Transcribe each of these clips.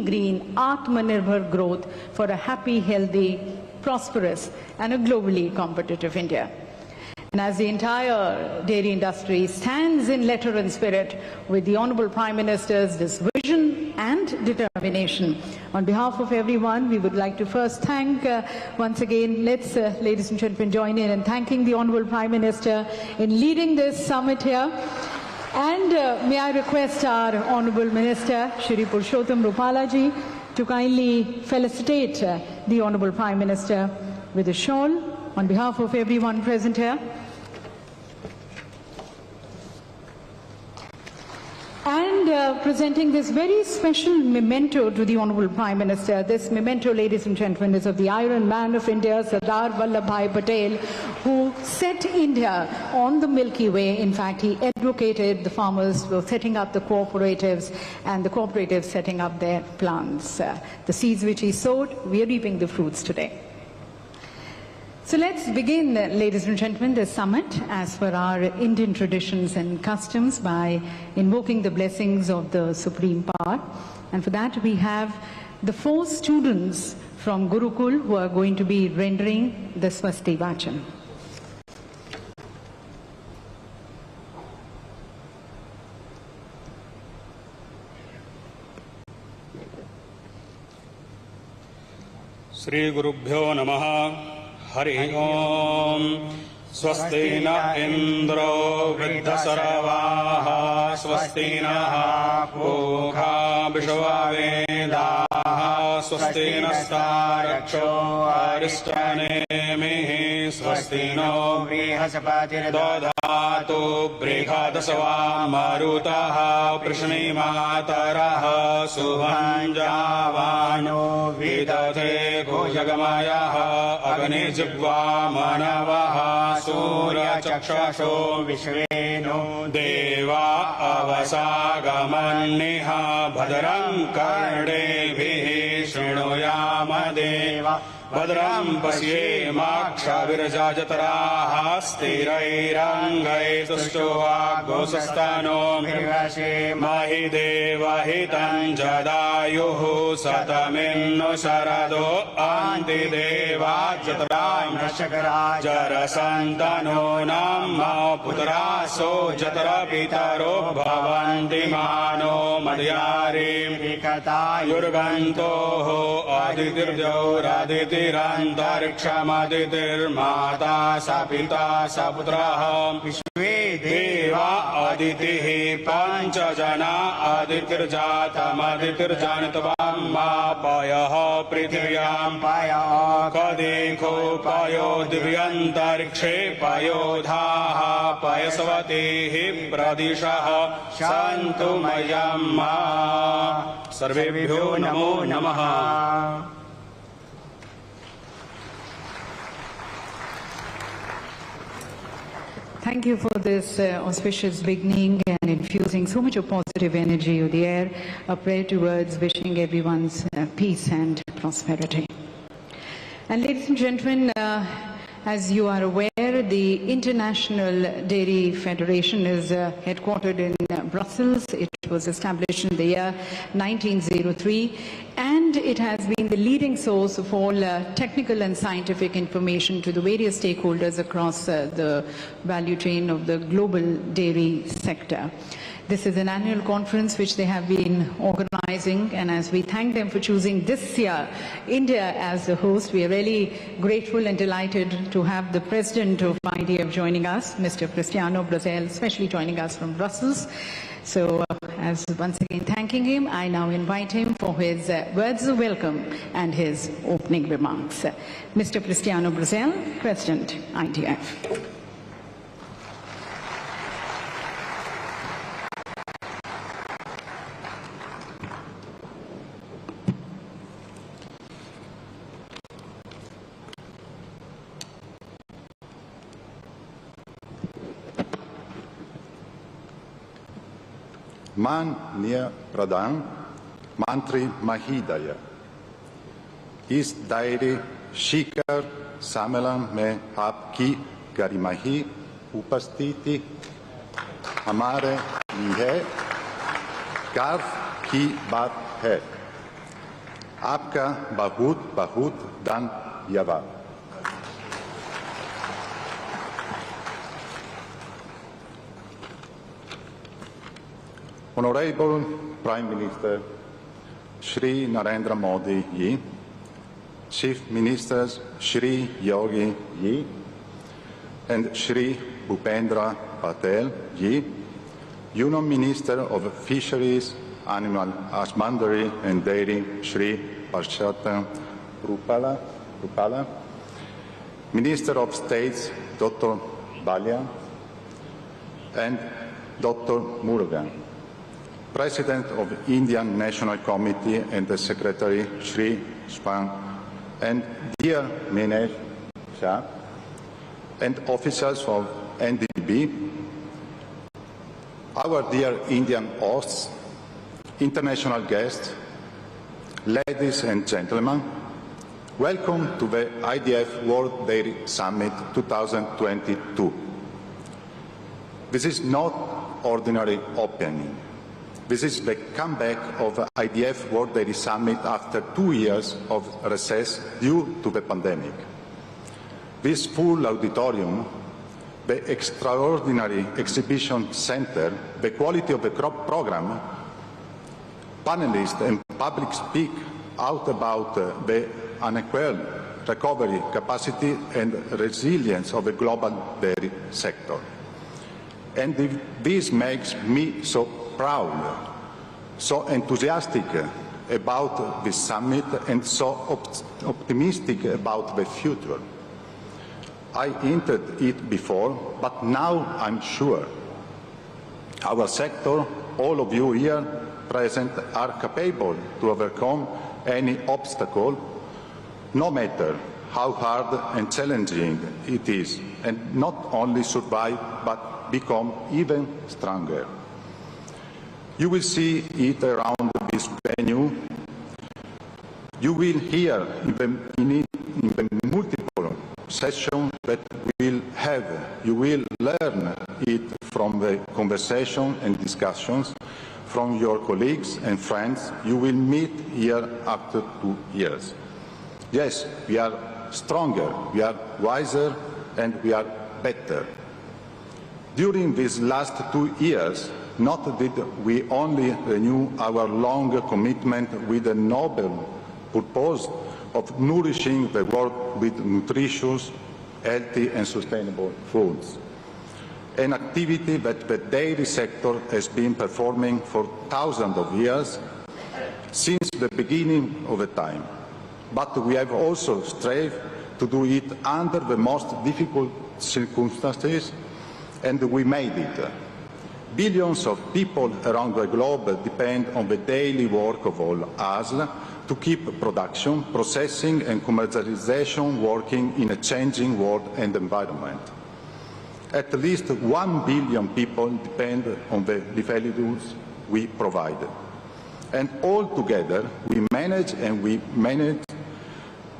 green, Atmanirbhar growth for a happy, healthy, prosperous and a globally competitive India. And as the entire dairy industry stands in letter and spirit with the Honourable Prime Minister's this vision and determination, on behalf of everyone, we would like to first thank, once again, let's, ladies and gentlemen, join in thanking the Honourable Prime Minister in leading this summit here. And may I request our Honourable Minister, Shri Purushottam Rupala ji, to kindly felicitate the Honourable Prime Minister with a shawl on behalf of everyone present here. And presenting this very special memento to the Honourable Prime Minister. This memento, ladies and gentlemen, is of the Iron Man of India, Sardar Vallabhbhai Patel, who set India on the Milky Way. In fact, he advocated the farmers for setting up the cooperatives and the cooperatives setting up their plants. The seeds which he sowed, we are reaping the fruits today. So let's begin, ladies and gentlemen, this summit as per our Indian traditions and customs by invoking the blessings of the Supreme Power. And for that we have the 4 students from Gurukul who are going to be rendering the Swasti Vachan. Sri Gurubhyo Namaha. Hari Om. Swasti na Indro Vriddhasaravaha Swasti na Pukha Vishwavedaha Swasti na Staraksho Aristanemihi Swasti no Brihasapatir Dodhatu Brihadasava Marutaha Prishni Mataraha Suvanjavano Vidate Gojagamayaha Agni Jibva Manavaha Surya Chakshasho Vishveno Deva Avasagamanniha Bhadram Karnebhihi Shrinoyama Deva Bhadram Pasyemaksha Virajajataraha Sthirairangai Tushtoa Gosastano Mirvashe Mahideva Hitan Jadayuhu Sataminno Sarado Antideva Jatarai Nashakara Jarasantano Namma Putraso Jatara Pitaro Bhavanti Mano Madhyari Vikata Yurganto Aditirjo Raditi Tirantarikshamaditir Mata Sapita Saputraha Vishve Deva Aditihi Panchajana Aditir Jatam Aditir Janatavam Payaha Prithvyam Payaha Kadikho Payo Divyantarikshe Payodhaha Payasavatihi Pradishaha Santumayamma Sarvebhyo Namo Namaha. Thank you for this auspicious beginning and infusing so much of positive energy of the air. A prayer towards wishing everyone's peace and prosperity. And ladies and gentlemen, as you are aware, the International Dairy Federation is headquartered in Brussels. It was established in the year 1903, and it has been the leading source of all technical and scientific information to the various stakeholders across the value chain of the global dairy sector. This is an annual conference which they have been organizing, and as we thank them for choosing this year India as the host, we are really grateful and delighted to have the President of IDF joining us, Mr. Cristiano Brazel, especially joining us from Brussels. So as once again thanking him, I now invite him for his words of welcome and his opening remarks. Mr. Cristiano Brazel, President, IDF. माननीय प्रधान मंत्री महोदय, इस दायरे शिखर सम्मेलन में आपकी गरिमाही उपस्थिति हमारे लिए गर्व की बात है। आपका बहुत बहुत धन्यवाद। Honorable Prime Minister Shri Narendra Modi Ji, Chief Ministers Shri Yogi Ji and Shri Bhupendra Patel Ji, Union Minister of Fisheries, Animal Husbandry and Dairy Shri Parshata Rupala, Minister of States Dr. Balia and Dr. Murugan, President of Indian National Committee and the Secretary Shri Spang, and dear Minesh Shah, and officers of NDB, our dear Indian hosts, international guests, ladies and gentlemen, welcome to the IDF World Dairy Summit 2022. This is not ordinary opening. This is the comeback of the IDF World Dairy Summit after 2 years of recess due to the pandemic. This full auditorium, the extraordinary exhibition center, the quality of the crop program, panelists and public speak out about the unequal recovery capacity and resilience of the global dairy sector. And this makes me so proud, so enthusiastic about this summit and so optimistic about the future. I hinted it before, but now I'm sure our sector, all of you here present, are capable to overcome any obstacle, no matter how hard and challenging it is, and not only survive, but become even stronger. You will see it around this venue. You will hear in the multiple sessions that we'll have. You will learn it from the conversation and discussions from your colleagues and friends you will meet here after 2 years. Yes, we are stronger, we are wiser, and we are better. During these last 2 years, not did we only renew our long commitment with the noble purpose of nourishing the world with nutritious, healthy and sustainable foods, an activity that the dairy sector has been performing for thousands of years since the beginning of the time. But we have also strived to do it under the most difficult circumstances, and we made it. Billions of people around the globe depend on the daily work of all us to keep production, processing and commercialization working in a changing world and environment. At least 1 billion people depend on the livelihoods we provide. And all together we manage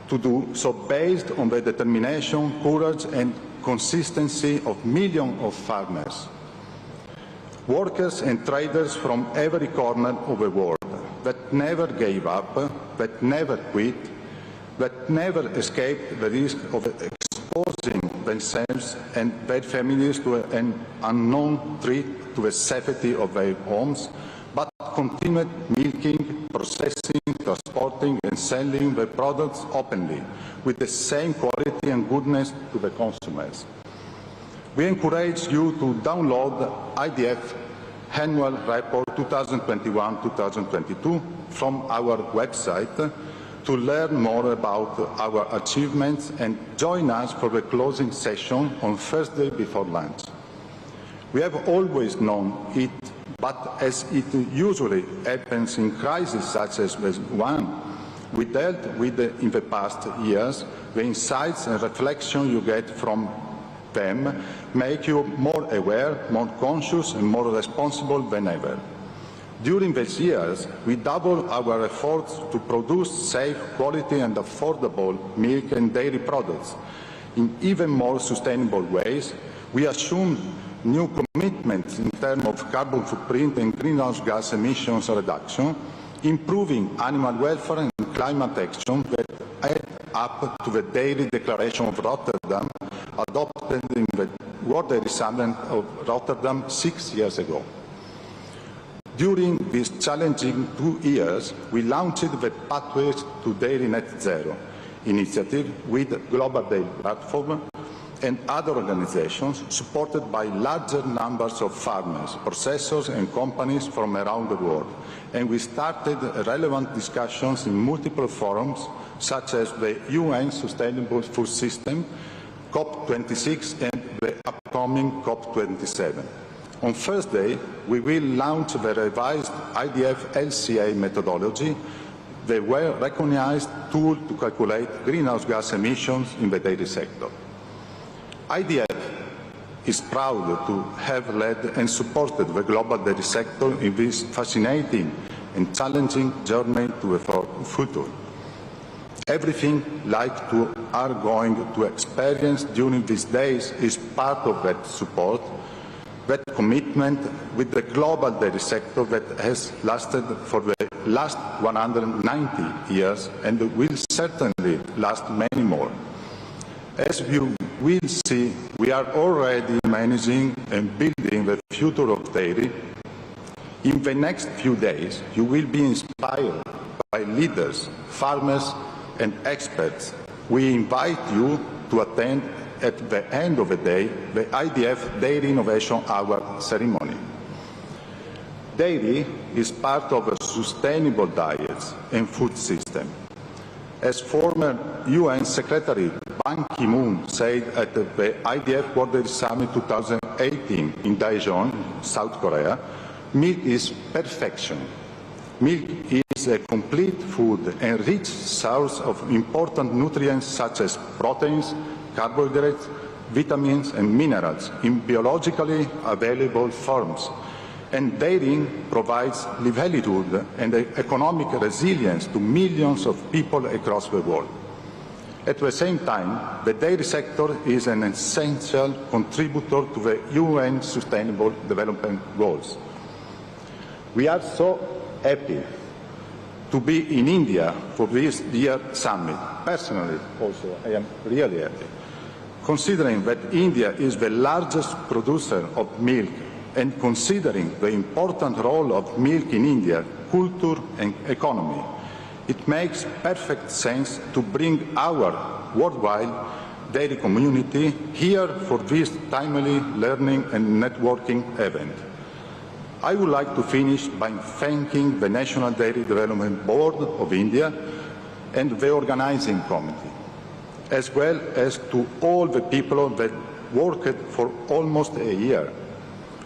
to do so based on the determination, courage and consistency of millions of farmers, workers and traders from every corner of the world that never gave up, that never quit, that never escaped the risk of exposing themselves and their families to an unknown threat to the safety of their homes, but continued milking, processing, transporting and selling the products openly with the same quality and goodness to the consumers. We encourage you to download the IDF Annual Report 2021-2022 from our website to learn more about our achievements and join us for the closing session on Thursday before lunch. We have always known it, but as it usually happens in crises such as the one we dealt with in the past years, the insights and reflection you get from them make you more aware, more conscious and more responsible than ever. During these years, we doubled our efforts to produce safe, quality and affordable milk and dairy products in even more sustainable ways. We assumed new commitments in terms of carbon footprint and greenhouse gas emissions reduction, improving animal welfare and climate action that add up to the Dairy Declaration of Rotterdam, adopted in the World Dairy Summit of Rotterdam 6 years ago. During these challenging 2 years, we launched the Pathways to Dairy Net Zero initiative with Global Dairy Platform and other organizations supported by larger numbers of farmers, processors and companies from around the world. And we started relevant discussions in multiple forums, such as the UN Sustainable Food System, COP26 and the upcoming COP27. On Thursday, we will launch the revised IDF LCA methodology, the well-recognized tool to calculate greenhouse gas emissions in the dairy sector. IDF is proud to have led and supported the global dairy sector in this fascinating and challenging journey to the future. Everything like you are going to experience during these days is part of that support, that commitment with the global dairy sector that has lasted for the last 190 years and will certainly last many more. As you will see, we are already managing and building the future of dairy. In the next few days, you will be inspired by leaders, farmers, and experts. We invite you to attend at the end of the day the IDF Dairy Innovation Hour ceremony. Dairy is part of a sustainable diet and food system. As former UN Secretary Ban Ki-moon said at the IDF World Dairy Summit 2018 in Daejeon, South Korea, milk is perfection. Milk is a complete food and rich source of important nutrients such as proteins, carbohydrates, vitamins and minerals in biologically available forms. And dairying provides livelihood and economic resilience to millions of people across the world. At the same time, the dairy sector is an essential contributor to the UN Sustainable Development Goals. We are so happy to be in India for this year's summit. Personally, also, I am really happy, considering that India is the largest producer of milk and considering the important role of milk in India, culture and economy. It makes perfect sense to bring our worldwide dairy community here for this timely learning and networking event. I would like to finish by thanking the National Dairy Development Board of India and the organizing committee, as well as to all the people that worked for almost a year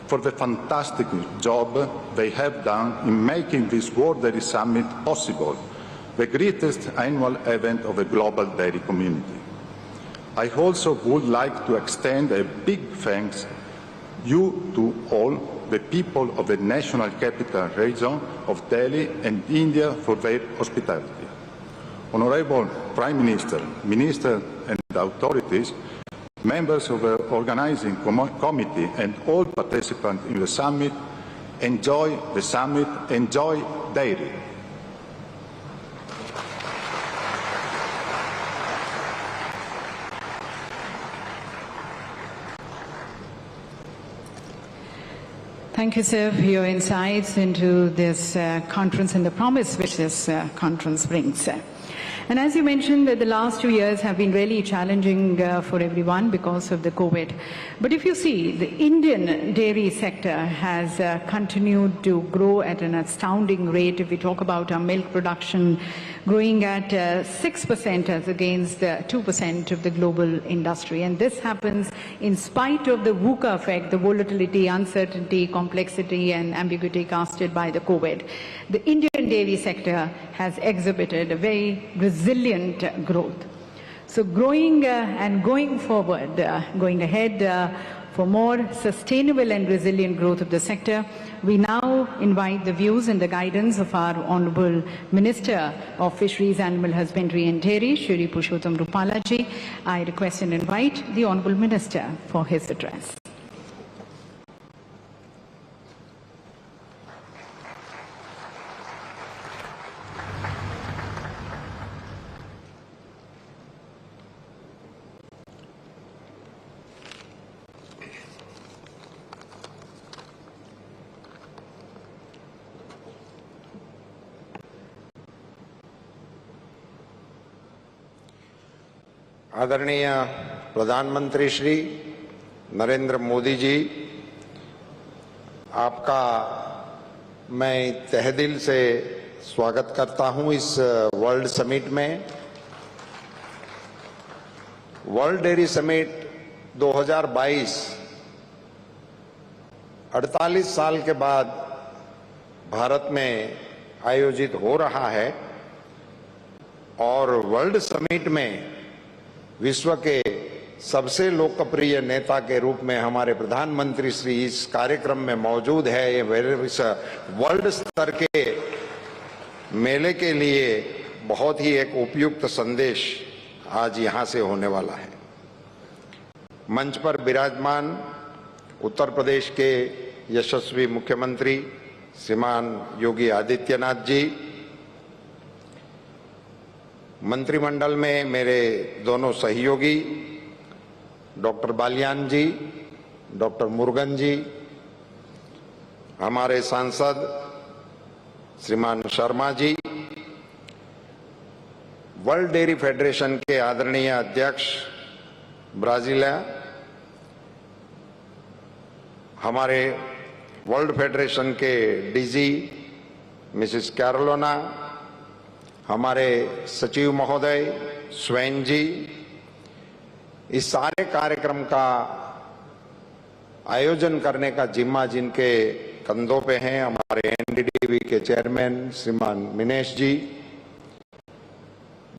for the fantastic job they have done in making this World Dairy Summit possible, the greatest annual event of the global dairy community. I also would like to extend a big thanks to all the people of the National Capital Region of Delhi and India for their hospitality. Honorable Prime Minister, Minister and authorities, members of the organizing committee and all participants in the summit, enjoy the summit, enjoy dairy. Thank you, sir, for your insights into this conference and the promise which this conference brings. And as you mentioned, the last 2 years have been really challenging for everyone because of the COVID. But if you see, the Indian dairy sector has continued to grow at an astounding rate. If we talk about our milk production growing at 6% as against 2% of the global industry. And this happens in spite of the VUCA effect, the volatility, uncertainty, complexity and ambiguity casted by the COVID. The Indian dairy sector has exhibited a very resilient growth. So growing and going forward, going ahead for more sustainable and resilient growth of the sector, we now invite the views and the guidance of our Honorable Minister of Fisheries, Animal Husbandry and Dairy, Shri Purushottam Rupala ji. I request and invite the Honorable Minister for his address. आदरणीय प्रधानमंत्री श्री नरेंद्र मोदी जी, आपका मैं तहे दिल से स्वागत करता हूं इस वर्ल्ड समिट में। वर्ल्ड डेयरी समिट 2022 48 साल के बाद भारत में आयोजित हो रहा है और वर्ल्ड समिट में विश्व के सबसे लोकप्रिय नेता के रूप में हमारे प्रधानमंत्री श्री इस कार्यक्रम में मौजूद है। ये वर्ल्ड स्तर के मेले के लिए बहुत ही एक उपयुक्त संदेश आज यहां से होने वाला है। मंच पर विराजमान उत्तर प्रदेश के यशस्वी मुख्यमंत्री श्रीमान योगी आदित्यनाथ जी, मंत्रिमंडल में मेरे दोनों सहयोगी डॉक्टर बालियान जी, डॉक्टर मुरुगन जी, हमारे सांसद श्रीमान Sharma ji, world dairy federation के आदरणीय अध्यक्ष ब्राजीलिया, हमारे वर्ल्ड फेडरेशन के डीजी मिसेस कैरोलिना, हमारे सचिव महोदय स्वैन जी, इस सारे कार्यक्रम का आयोजन करने का जिम्मा जिनके कंधों पे हैं, हमारे एनडीडीबी के चेयरमैन श्रीमान मिनेश जी,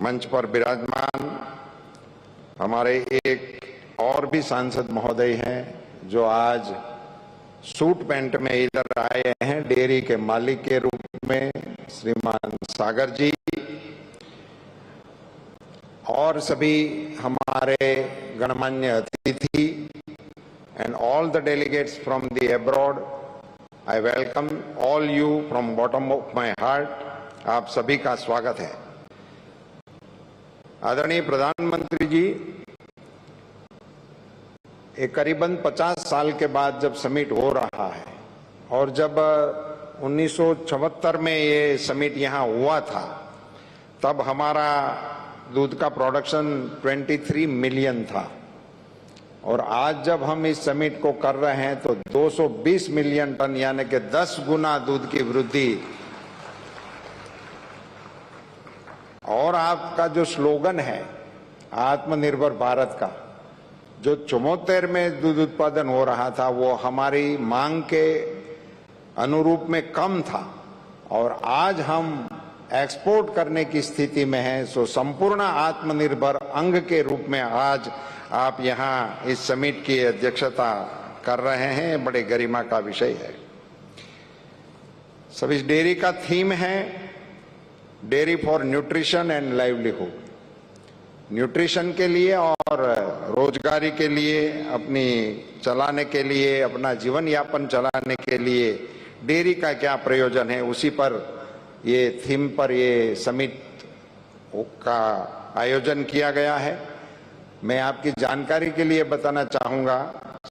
मंच पर विराजमान हमारे एक और भी सांसद महोदय हैं जो आज सूट पैंट में इधर आए हैं, डेयरी के मालिक के रूप में श्रीमान सागर जी, और सभी हमारे गणमान्य अतिथि and all the delegates from the abroad, I welcome all you from bottom of my heart. आप सभी का स्वागत है। आदरणीय प्रधानमंत्री जी, एक करीबन 50 साल के बाद जब समिट हो रहा है और जब 1974 में ये समिट यहाँ हुआ था, तब हमारा दूध का प्रोडक्शन 23 मिलियन था और आज जब हम इस समिट को कर रहे हैं तो 220 मिलियन टन यानी कि 10 गुना दूध की वृद्धि। और आपका जो स्लोगन है आत्मनिर्भर भारत का, जो 74 में दूध उत्पादन हो रहा था वो हमारी मांग के अनुरूप में कम था और आज हम एक्सपोर्ट करने की स्थिति में है। सो संपूर्ण आत्मनिर्भर अंग के रूप में आज आप यहाँ इस समिट की अध्यक्षता कर रहे हैं, बड़े गरिमा का विषय है। सब इस डेयरी का थीम है dairy for nutrition and livelihood. Nutrition के लिए और रोजगारी के लिए, अपनी चलाने के लिए, अपना जीवन यापन चलाने के लिए डेयरी का क्या प्रयोजन है, उसी पर ये थीम पर ये समिट का आयोजन किया गया है। मैं आपकी जानकारी के लिए बताना चाहूंगा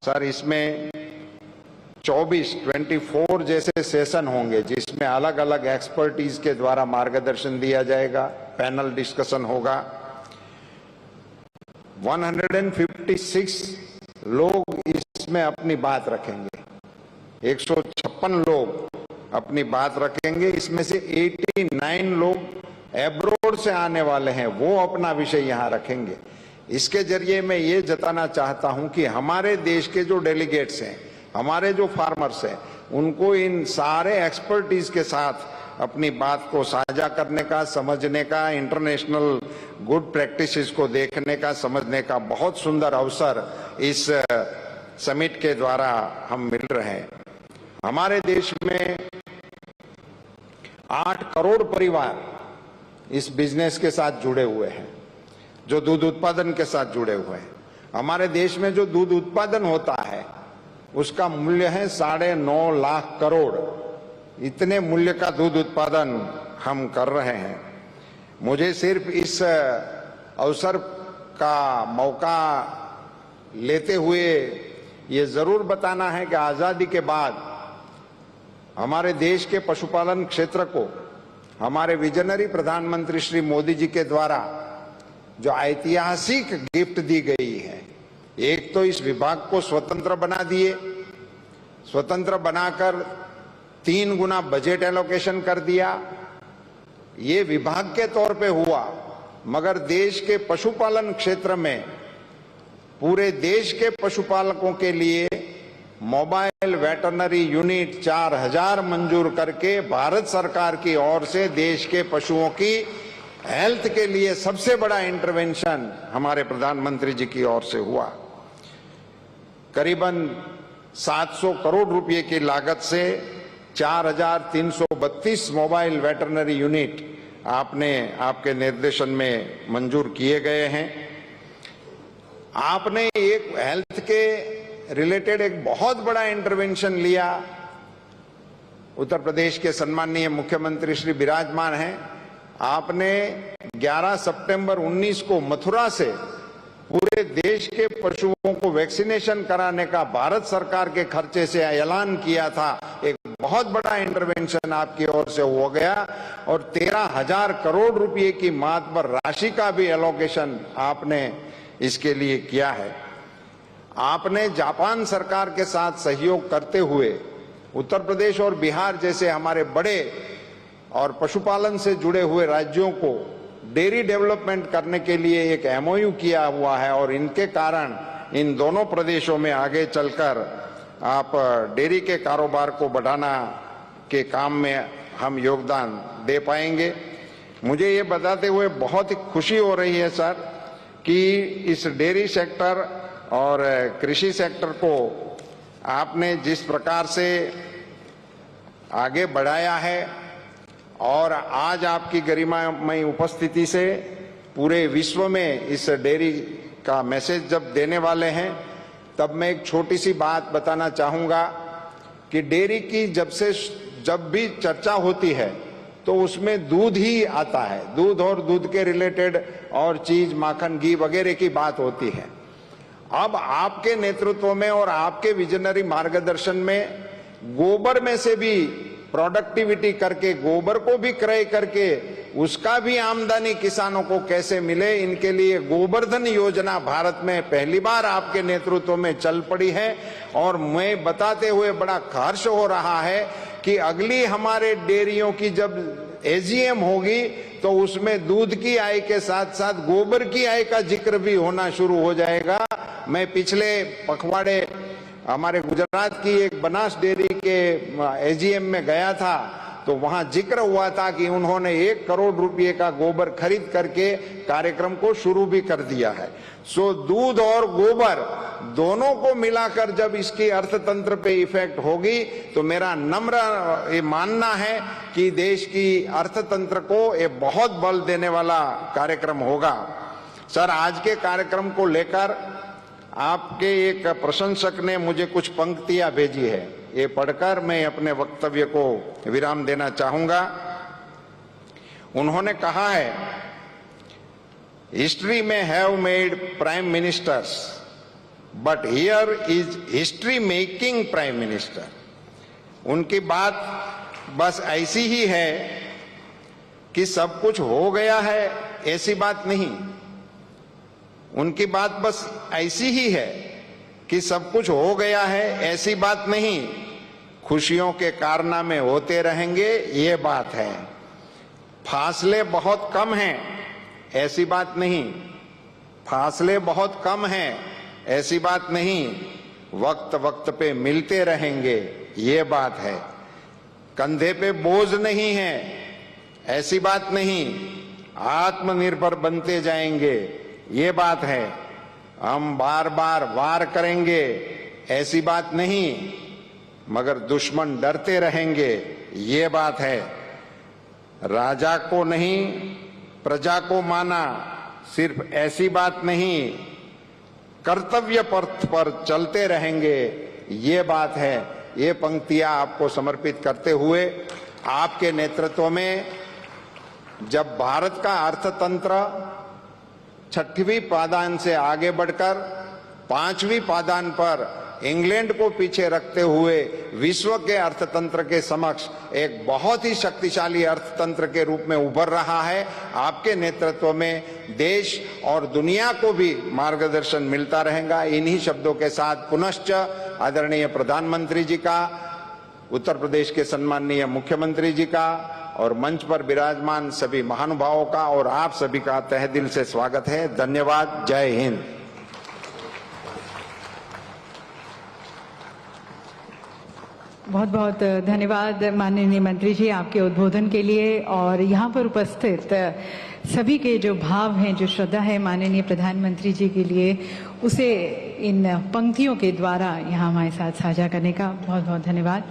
सर, इसमें 24 जैसे सेशन होंगे जिसमें अलग अलग एक्सपर्टीज के द्वारा मार्गदर्शन दिया जाएगा, पैनल डिस्कशन होगा। 156 लोग इसमें अपनी बात रखेंगे, 156 लोग अपनी बात रखेंगे। इसमें से 89 लोग एब्रोड से आने वाले हैं, वो अपना विषय यहाँ रखेंगे। इसके जरिए मैं ये जताना चाहता हूं कि हमारे देश के जो डेलीगेट्स हैं, हमारे जो फार्मर्स हैं, उनको इन सारे एक्सपर्टीज के साथ अपनी बात को साझा करने का, समझने का, इंटरनेशनल गुड प्रैक्टिसेस को देखने का, समझने का बहुत सुंदर अवसर इस समिट के द्वारा हम मिल रहे हैं। हमारे देश में 8 करोड़ परिवार इस बिजनेस के साथ जुड़े हुए हैं, जो दूध उत्पादन के साथ जुड़े हुए हैं। हमारे देश में जो दूध उत्पादन होता है उसका मूल्य है 9.5 लाख करोड़। इतने मूल्य का दूध उत्पादन हम कर रहे हैं। मुझे सिर्फ इस अवसर का मौका लेते हुए ये जरूर बताना है कि आजादी के बाद हमारे देश के पशुपालन क्षेत्र को हमारे विजनरी प्रधानमंत्री श्री मोदी जी के द्वारा जो ऐतिहासिक गिफ्ट दी गई है। एक तो इस विभाग को स्वतंत्र बना दिए, स्वतंत्र बनाकर 3 गुना बजट एलोकेशन कर दिया। ये विभाग के तौर पे हुआ, मगर देश के पशुपालन क्षेत्र में पूरे देश के पशुपालकों के लिए मोबाइल वेटरनरी यूनिट 4000 मंजूर करके भारत सरकार की ओर से देश के पशुओं की हेल्थ के लिए सबसे बड़ा इंटरवेंशन हमारे प्रधानमंत्री जी की ओर से हुआ। करीबन 700 करोड़ रुपए की लागत से 4332 मोबाइल वेटरनरी यूनिट आपके निर्देशन में मंजूर किए गए हैं। आपने एक हेल्थ के रिलेटेड एक बहुत बड़ा इंटरवेंशन लिया। उत्तर प्रदेश के सम्माननीय मुख्यमंत्री श्री विराजमान हैं। आपने 11 सितंबर 19 को मथुरा से पूरे देश के पशुओं को वैक्सीनेशन कराने का भारत सरकार के खर्चे से ऐलान किया था। एक बहुत बड़ा इंटरवेंशन आपकी ओर से हो गया और 13,000 करोड़ रुपए की मातबर राशि का भी एलोकेशन आपने इसके लिए किया है। आपने जापान सरकार के साथ सहयोग करते हुए उत्तर प्रदेश और बिहार जैसे हमारे बड़े और पशुपालन से जुड़े हुए राज्यों को डेयरी डेवलपमेंट करने के लिए एक MOU किया हुआ है और इनके कारण इन दोनों प्रदेशों में आगे चलकर आप डेयरी के कारोबार को बढ़ाना के काम में हम योगदान दे पाएंगे। मुझे ये बताते हुए बहुत ही खुशी हो रही है सर कि इस डेयरी सेक्टर और कृषि सेक्टर को आपने जिस प्रकार से आगे बढ़ाया है और आज आपकी गरिमामय उपस्थिति से पूरे विश्व में इस डेयरी का मैसेज जब देने वाले हैं, तब मैं एक छोटी सी बात बताना चाहूंगा कि डेयरी की जब भी चर्चा होती है तो उसमें दूध ही आता है। दूध और दूध के रिलेटेड और चीज, माखन, घी वगैरह की बात होती है। अब आपके नेतृत्व में और आपके विजनरी मार्गदर्शन में गोबर में से भी प्रोडक्टिविटी करके, गोबर को भी क्रय करके उसका भी आमदनी किसानों को कैसे मिले, इनके लिए गोवर्धन योजना भारत में पहली बार आपके नेतृत्व में चल पड़ी है। और मैं बताते हुए बड़ा हर्ष हो रहा है कि अगली हमारे डेयरियों की जब AGM होगी तो उसमें दूध की आय के साथ साथ गोबर की आय का जिक्र भी होना शुरू हो जाएगा। मैं पिछले पखवाड़े हमारे गुजरात की एक बनास डेयरी के AGM में गया था तो वहां जिक्र हुआ था कि उन्होंने 1 करोड़ रुपए का गोबर खरीद करके कार्यक्रम को शुरू भी कर दिया है। सो दूध और गोबर दोनों को मिलाकर जब इसकी अर्थतंत्र पे इफेक्ट होगी तो मेरा नम्र ये मानना है कि देश की अर्थतंत्र को ये बहुत बल देने वाला कार्यक्रम होगा। सर, आज के कार्यक्रम को लेकर आपके एक प्रशंसक ने मुझे कुछ पंक्तियां भेजी है, ये पढ़कर मैं अपने वक्तव्य को विराम देना चाहूंगा। उन्होंने कहा है, हिस्ट्री में have made prime ministers but here is history making prime minister. उनकी बात बस ऐसी ही है कि सब कुछ हो गया है, ऐसी बात नहीं। उनकी बात बस ऐसी ही है कि सब कुछ हो गया है, ऐसी बात नहीं। खुशियों के कारनामे होते रहेंगे, ये बात है। फासले बहुत कम हैं, ऐसी बात नहीं। फासले बहुत कम हैं, ऐसी बात नहीं। वक्त वक्त पे मिलते रहेंगे, ये बात है। कंधे पे बोझ नहीं है, ऐसी बात नहीं। आत्मनिर्भर बनते जाएंगे, ये बात है। हम बार बार वार करेंगे, ऐसी बात नहीं, मगर दुश्मन डरते रहेंगे, ये बात है। राजा को नहीं प्रजा को माना, सिर्फ ऐसी बात नहीं। कर्तव्य पथ पर चलते रहेंगे, ये बात है। ये पंक्तियां आपको समर्पित करते हुए आपके नेतृत्व में जब भारत का अर्थतंत्र 6वीं पायदान से आगे बढ़कर 5वीं पायदान पर इंग्लैंड को पीछे रखते हुए विश्व के अर्थतंत्र के समक्ष एक बहुत ही शक्तिशाली अर्थतंत्र के रूप में उभर रहा है, आपके नेतृत्व में देश और दुनिया को भी मार्गदर्शन मिलता रहेगा। इन्हीं शब्दों के साथ पुनश्च आदरणीय प्रधानमंत्री जी का, उत्तर प्रदेश के सम्माननीय मुख्यमंत्री जी का और मंच पर विराजमान सभी महानुभावों का और आप सभी का तहे दिल से स्वागत है। धन्यवाद। जय हिंद। बहुत बहुत धन्यवाद माननीय मंत्री जी आपके उद्बोधन के लिए और यहाँ पर उपस्थित सभी के जो भाव हैं, जो श्रद्धा है माननीय प्रधानमंत्री जी के लिए, उसे इन पंक्तियों के द्वारा यहाँ हमारे साथ साझा करने का बहुत बहुत धन्यवाद।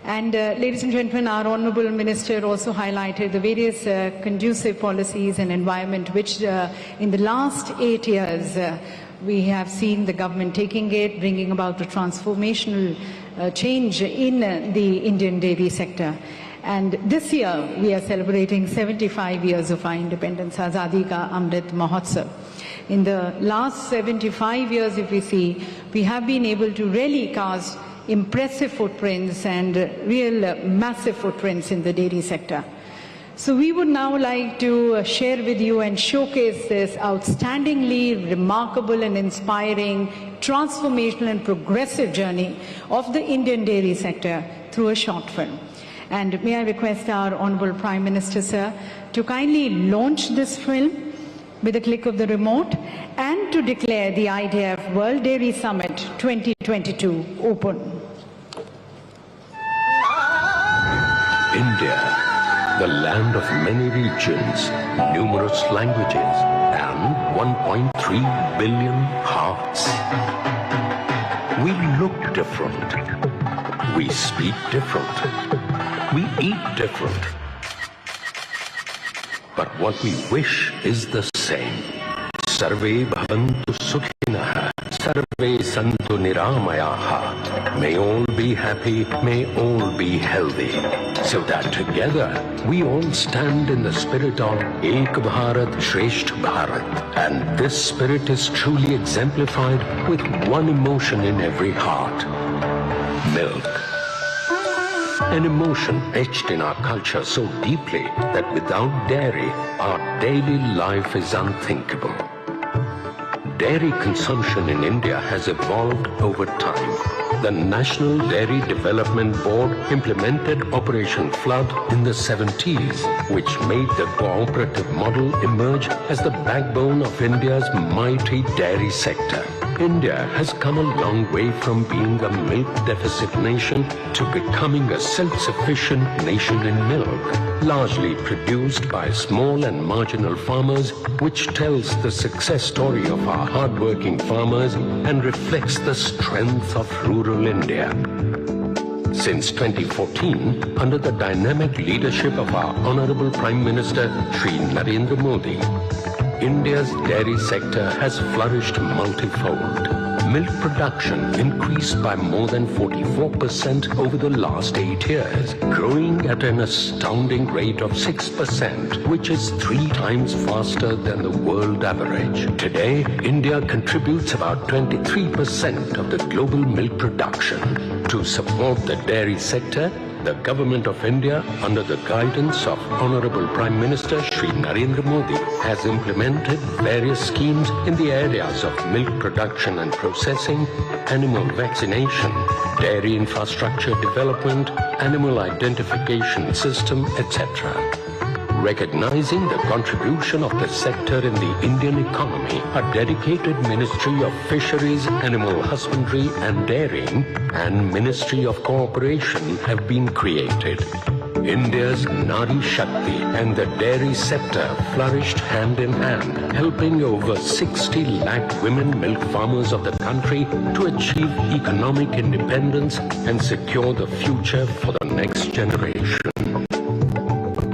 And ladies and gentlemen, our Honourable Minister also highlighted the various conducive policies and environment which in the last 8 years we have seen the government taking it, bringing about a transformational change in the Indian dairy sector. And this year we are celebrating 75 years of our independence, Azadi Ka Amrit Mahotsav. In the last 75 years, if we see, we have been able to really cast impressive footprints and real massive footprints in the dairy sector. So we would now like to share with you and showcase this outstandingly remarkable and inspiring, transformational and progressive journey of the Indian dairy sector through a short film. And may I request our Honourable Prime Minister, sir, to kindly launch this film with a click of the remote and to declare the IDF World Dairy Summit 2022 open. India, the land of many regions, numerous languages, and 1.3 billion hearts. We look different. We speak different. We eat different. But what we wish is the same. Sarve bhavantu sukhinah, sarve santu niramayaha. May all be happy, may all be healthy. So that together we all stand in the spirit of Ek Bharat Shresth Bharat. And this spirit is truly exemplified with one emotion in every heart: milk. An emotion etched in our culture so deeply that without dairy, our daily life is unthinkable. Dairy consumption in India has evolved over time. The National Dairy Development Board implemented Operation Flood in the 70s, which made the cooperative model emerge as the backbone of India's mighty dairy sector. India has come a long way from being a milk deficit nation to becoming a self-sufficient nation in milk, largely produced by small and marginal farmers, which tells the success story of our hard-working farmers and reflects the strength of rural India. Since 2014, under the dynamic leadership of our Honourable Prime Minister Shri Narendra Modi, India's dairy sector has flourished multifold. Milk production increased by more than 44% over the last 8 years, growing at an astounding rate of 6%, which is 3 times faster than the world average. Today, India contributes about 23% of the global milk production. To support the dairy sector, the Government of India, under the guidance of Honourable Prime Minister Shri Narendra Modi, has implemented various schemes in the areas of milk production and processing, animal vaccination, dairy infrastructure development, animal identification system, etc. Recognizing the contribution of the sector in the Indian economy, a dedicated Ministry of Fisheries, Animal Husbandry and Dairying and Ministry of Cooperation have been created. India's Nari Shakti and the dairy sector flourished hand in hand, helping over 60 lakh women milk farmers of the country to achieve economic independence and secure the future for the next generation.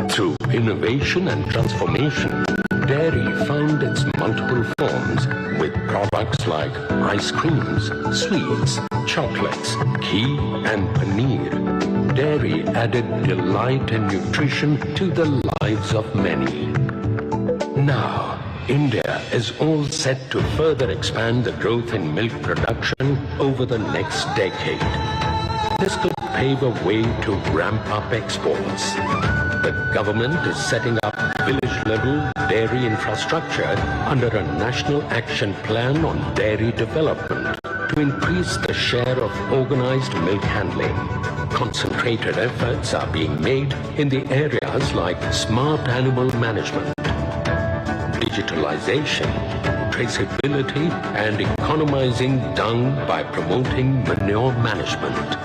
Through innovation and transformation, dairy found its multiple forms with products like ice creams, sweets, chocolates, ghee and paneer. Dairy added delight and nutrition to the lives of many. Now, India is all set to further expand the growth in milk production over the next decade. This could pave a way to ramp up exports. The government is setting up village-level dairy infrastructure under a national action plan on dairy development to increase the share of organized milk handling. Concentrated efforts are being made in the areas like smart animal management, digitalization, traceability, and economizing dung by promoting manure management.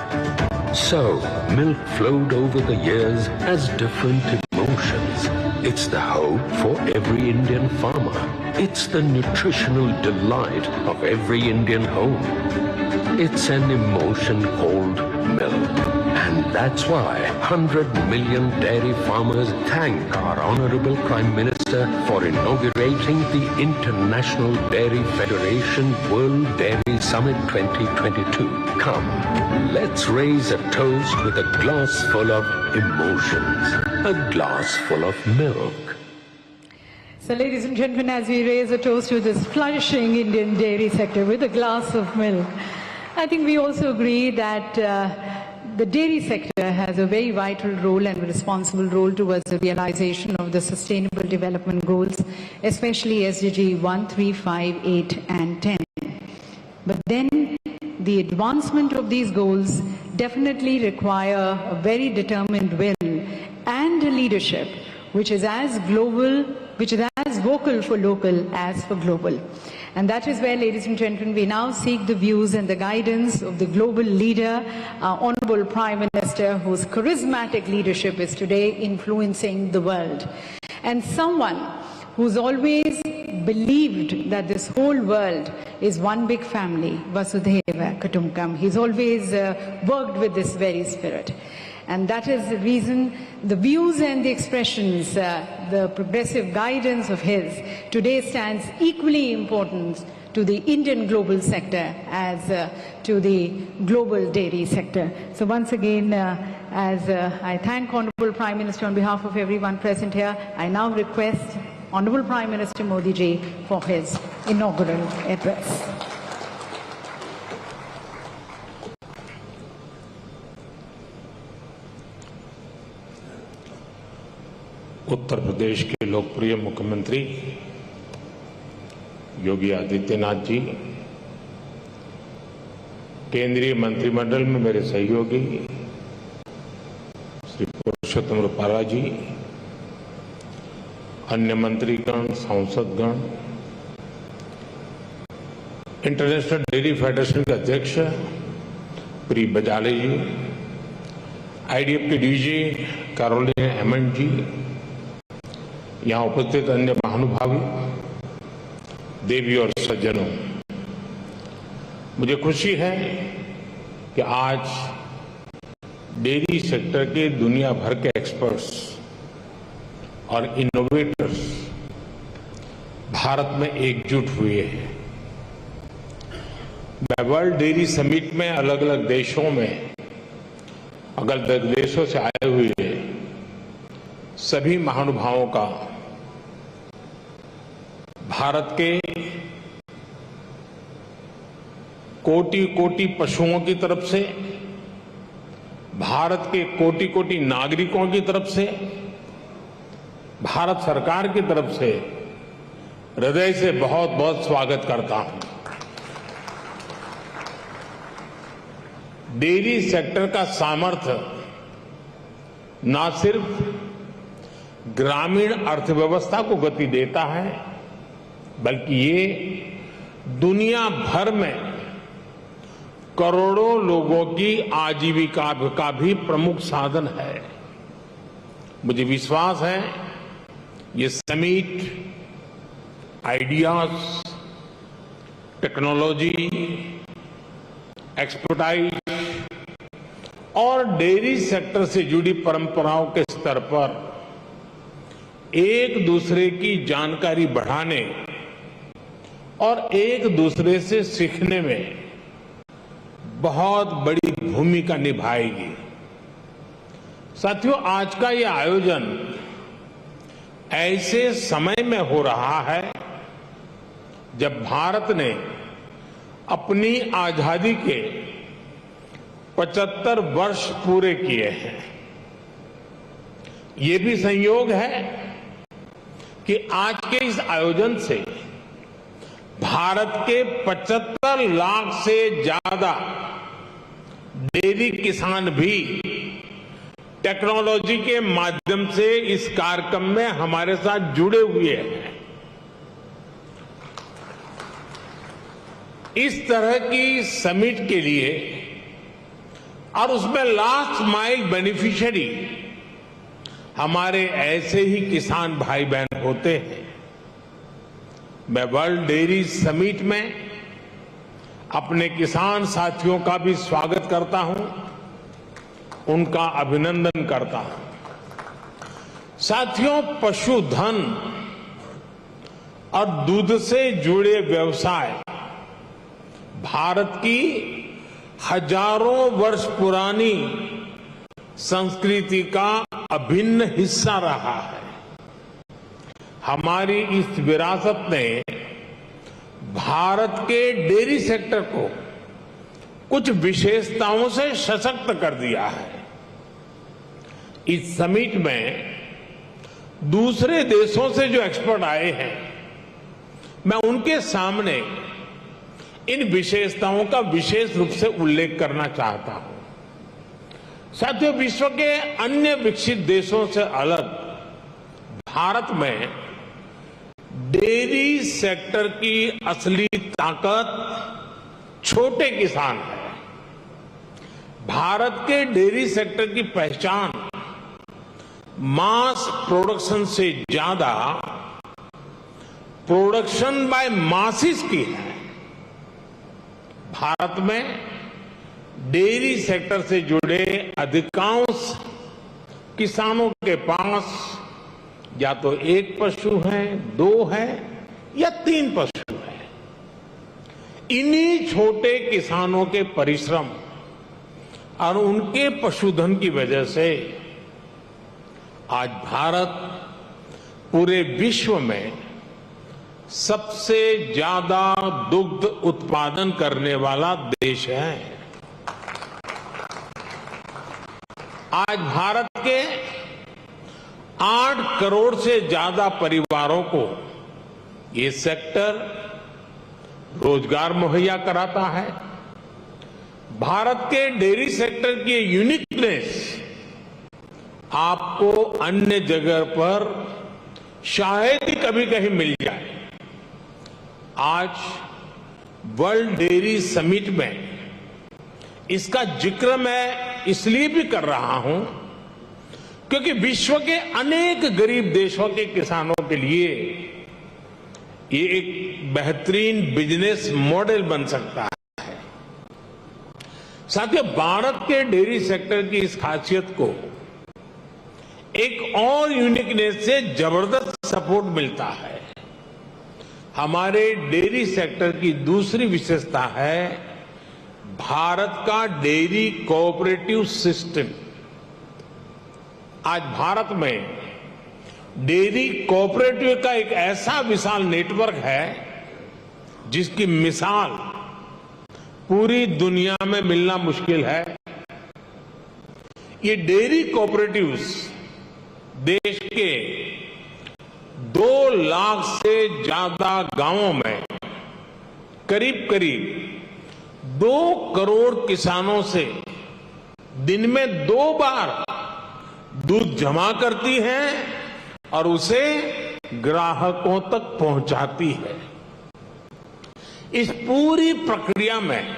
So, milk flowed over the years as different emotions. It's the hope for every Indian farmer. It's the nutritional delight of every Indian home. It's an emotion called milk. And that's why 100 million dairy farmers thank our Honorable Prime Minister for inaugurating the International Dairy Federation World Dairy Summit 2022. Come, let's raise a toast with a glass full of emotions, a glass full of milk. So, ladies and gentlemen, as we raise a toast to this flourishing Indian dairy sector with a glass of milk, I think we also agree that the dairy sector has a very vital role and a responsible role towards the realization of the Sustainable Development Goals, especially SDG 1, 3, 5, 8 and 10. But then the advancement of these goals definitely require a very determined will and a leadership which is as global, which is as vocal for local as for global. And that is where, ladies and gentlemen, we now seek the views and the guidance of the global leader, our Honorable Prime Minister, whose charismatic leadership is today influencing the world. And someone who's always believed that this whole world is one big family, Vasudhaiva Kutumbakam. He's always worked with this very spirit. And that is the reason the views and the expressions, the progressive guidance of his today stands equally important to the Indian global sector as to the global dairy sector. So once again, as I thank Honorable Prime Minister on behalf of everyone present here, I now request Honorable Prime Minister Modi ji for his inaugural address. Uttar Pradesh के लोकप्रिय मुख्यमंत्री योगी आदित्यनाथ जी, केंद्रीय मंत्रिमंडल में मेरे सहयोगी श्री पुरुषोत्तम रूपाला जी, अन्य मंत्रीगण, सांसदगण, इंटरनेशनल डेयरी फेडरेशन के अध्यक्ष प्री बजाले जी, आईडीएफ के डीजी कैरोलिन हेमंत जी, यहाँ उपस्थित अन्य महानुभावी, देवी और सज्जनों, मुझे खुशी है कि आज डेयरी सेक्टर के दुनिया भर के एक्सपर्ट्स और इनोवेटर्स भारत में एकजुट हुए हैं। वर्ल्ड डेयरी समिट में अलग अलग देशों में, अलग अलग देशों से आए हुए सभी महानुभावों का भारत के कोटि कोटि पशुओं की तरफ से, भारत के कोटि कोटि नागरिकों की तरफ से, भारत सरकार की तरफ से हृदय से बहुत बहुत स्वागत करता हूं। डेयरी सेक्टर का सामर्थ्य न सिर्फ ग्रामीण अर्थव्यवस्था को गति देता है, बल्कि ये दुनिया भर में करोड़ों लोगों की आजीविका का भी प्रमुख साधन है। मुझे विश्वास है ये समिट आइडियाज, टेक्नोलॉजी, एक्सपर्टाइज और डेयरी सेक्टर से जुड़ी परंपराओं के स्तर पर एक दूसरे की जानकारी बढ़ाने और एक दूसरे से सीखने में बहुत बड़ी भूमिका निभाएगी। साथियों, आज का ये आयोजन ऐसे समय में हो रहा है जब भारत ने अपनी आजादी के 75 वर्ष पूरे किए हैं। ये भी संयोग है कि आज के इस आयोजन से भारत के 75 लाख से ज्यादा डेयरी किसान भी टेक्नोलॉजी के माध्यम से इस कार्यक्रम में हमारे साथ जुड़े हुए हैं। इस तरह की समिट के लिए और उसमें लास्ट माइल बेनिफिशियरी हमारे ऐसे ही किसान भाई बहन होते हैं। मैं वर्ल्ड डेयरी समिट में अपने किसान साथियों का भी स्वागत करता हूं, उनका अभिनंदन करता हूं। साथियों, पशुधन और दूध से जुड़े व्यवसाय भारत की हजारों वर्ष पुरानी संस्कृति का अभिन्न हिस्सा रहा है। हमारी इस विरासत ने भारत के डेयरी सेक्टर को कुछ विशेषताओं से सशक्त कर दिया है। इस समिट में दूसरे देशों से जो एक्सपर्ट आए हैं, मैं उनके सामने इन विशेषताओं का विशेष रूप से उल्लेख करना चाहता हूं। साथियों, विश्व के अन्य विकसित देशों से अलग भारत में डेयरी सेक्टर की असली ताकत छोटे किसान है। भारत के डेयरी सेक्टर की पहचान मास प्रोडक्शन से ज्यादा प्रोडक्शन बाय मासिस की है। भारत में डेयरी सेक्टर से जुड़े अधिकांश किसानों के पास या तो एक पशु है, 2 है या 3 पशु है। इन्हीं छोटे किसानों के परिश्रम और उनके पशुधन की वजह से आज भारत पूरे विश्व में सबसे ज्यादा दुग्ध उत्पादन करने वाला देश है। आज भारत के 8 करोड़ से ज्यादा परिवारों को ये सेक्टर रोजगार मुहैया कराता है। भारत के डेयरी सेक्टर की यूनिकनेस आपको अन्य जगह पर शायद ही कभी कहीं मिल जाए। आज वर्ल्ड डेयरी समिट में इसका जिक्र मैं इसलिए भी कर रहा हूं क्योंकि विश्व के अनेक गरीब देशों के किसानों के लिए ये एक बेहतरीन बिजनेस मॉडल बन सकता है। साथियों, भारत के डेयरी सेक्टर की इस खासियत को एक और यूनिकनेस से जबरदस्त सपोर्ट मिलता है। हमारे डेयरी सेक्टर की दूसरी विशेषता है भारत का डेयरी कोऑपरेटिव सिस्टम। आज भारत में डेयरी कोऑपरेटिव का एक ऐसा विशाल नेटवर्क है जिसकी मिसाल पूरी दुनिया में मिलना मुश्किल है। ये डेयरी कोऑपरेटिव्स देश के 2 लाख से ज्यादा गांवों में करीब करीब 2 करोड़ किसानों से दिन में 2 बार दूध जमा करती हैं और उसे ग्राहकों तक पहुंचाती है। इस पूरी प्रक्रिया में